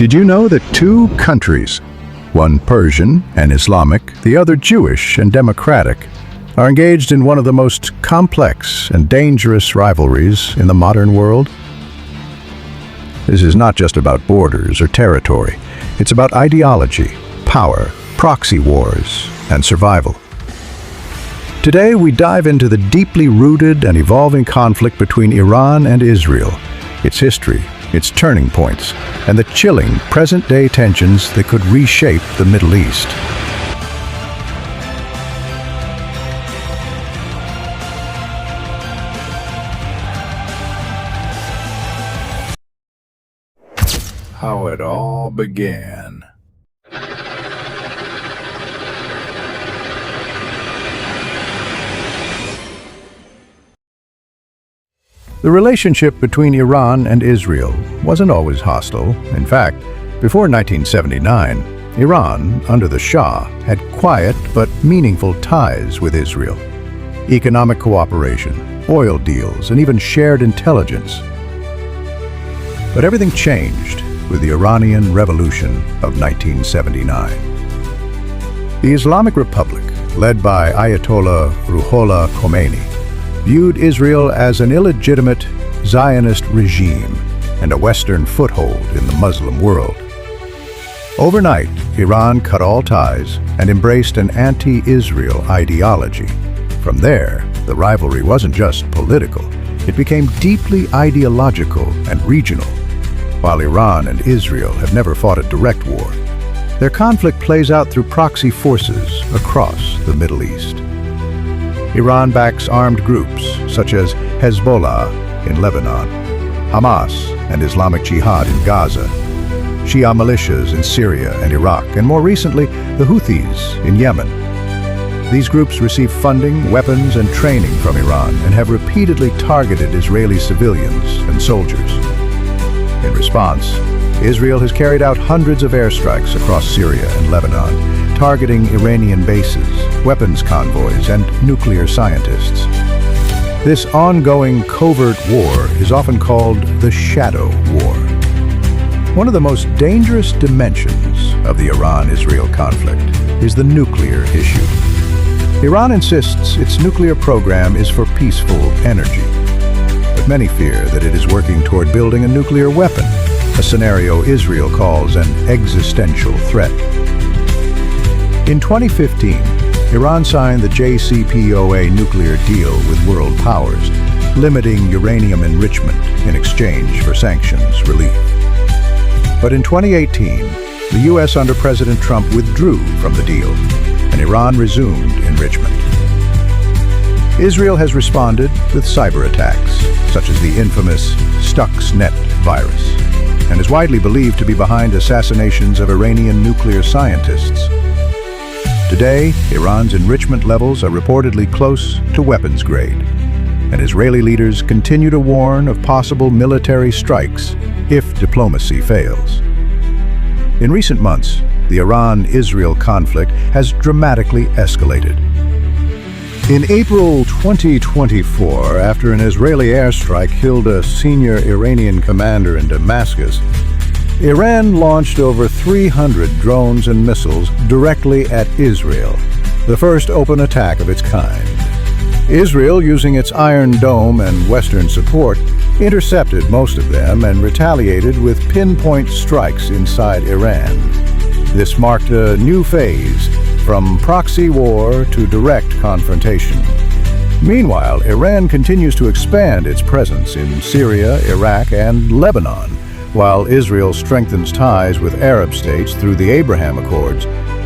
Did you know that two countries, one Persian and Islamic, the other Jewish and democratic, are engaged in one of the most complex and dangerous rivalries in the modern world? This is not just about borders or territory. It's about ideology, power, proxy wars, and survival. Today, we dive into the deeply rooted and evolving conflict between Iran and Israel, its history, its turning points, and the chilling present-day tensions that could reshape the Middle East. How it all began. The relationship between Iran and Israel wasn't always hostile. In fact, before 1979, Iran, under the Shah, had quiet but meaningful ties with Israel. Economic cooperation, oil deals, and even shared intelligence. But everything changed with the Iranian Revolution of 1979. The Islamic Republic, led by Ayatollah Ruhollah Khomeini, viewed Israel as an illegitimate Zionist regime and a Western foothold in the Muslim world. Overnight, Iran cut all ties and embraced an anti-Israel ideology. From there, the rivalry wasn't just political, it became deeply ideological and regional. While Iran and Israel have never fought a direct war, their conflict plays out through proxy forces across the Middle East. Iran backs armed groups such as Hezbollah in Lebanon, Hamas and Islamic Jihad in Gaza, Shia militias in Syria and Iraq, and more recently, the Houthis in Yemen. These groups receive funding, weapons, and training from Iran and have repeatedly targeted Israeli civilians and soldiers. In response, Israel has carried out hundreds of airstrikes across Syria and Lebanon, targeting Iranian bases, weapons convoys, and nuclear scientists. This ongoing covert war is often called the shadow war. One of the most dangerous dimensions of the Iran-Israel conflict is the nuclear issue. Iran insists its nuclear program is for peaceful energy, but many fear that it is working toward building a nuclear weapon, a scenario Israel calls an existential threat. In 2015, Iran signed the JCPOA nuclear deal with world powers, limiting uranium enrichment in exchange for sanctions relief. But in 2018, the U.S. under President Trump withdrew from the deal, and Iran resumed enrichment. Israel has responded with cyber attacks, such as the infamous Stuxnet virus, and is widely believed to be behind assassinations of Iranian nuclear scientists. Today, Iran's enrichment levels are reportedly close to weapons grade, and Israeli leaders continue to warn of possible military strikes if diplomacy fails. In recent months, the Iran-Israel conflict has dramatically escalated. In April 2024, after an Israeli airstrike killed a senior Iranian commander in Damascus, Iran launched over 300 drones and missiles directly at Israel, the first open attack of its kind. Israel, using its Iron Dome and Western support, intercepted most of them and retaliated with pinpoint strikes inside Iran. This marked a new phase, from proxy war to direct confrontation. Meanwhile, Iran continues to expand its presence in Syria, Iraq, and Lebanon, while Israel strengthens ties with Arab states through the Abraham Accords,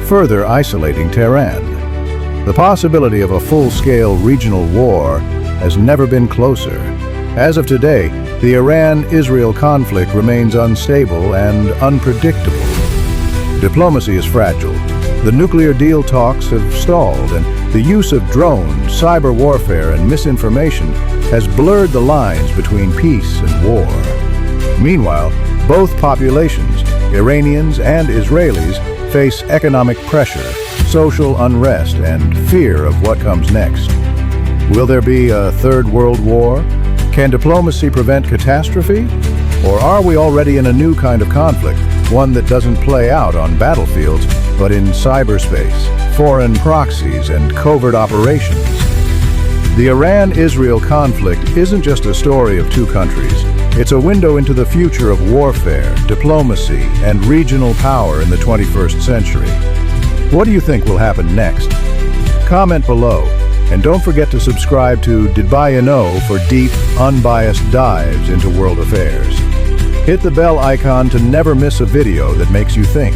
further isolating Tehran. The possibility of a full-scale regional war has never been closer. As of today, the Iran-Israel conflict remains unstable and unpredictable. Diplomacy is fragile. The nuclear deal talks have stalled, and the use of drones, cyber warfare, and misinformation has blurred the lines between peace and war. Meanwhile, both populations, Iranians and Israelis, face economic pressure, social unrest, and fear of what comes next. Will there be a third world war? Can diplomacy prevent catastrophe? Or are we already in a new kind of conflict, one that doesn't play out on battlefields, but in cyberspace, foreign proxies, and covert operations. The Iran-Israel conflict isn't just a story of two countries. It's a window into the future of warfare, diplomacy, and regional power in the 21st century. What do you think will happen next? Comment below, and don't forget to subscribe to Did You Know for deep, unbiased dives into world affairs. Hit the bell icon to never miss a video that makes you think.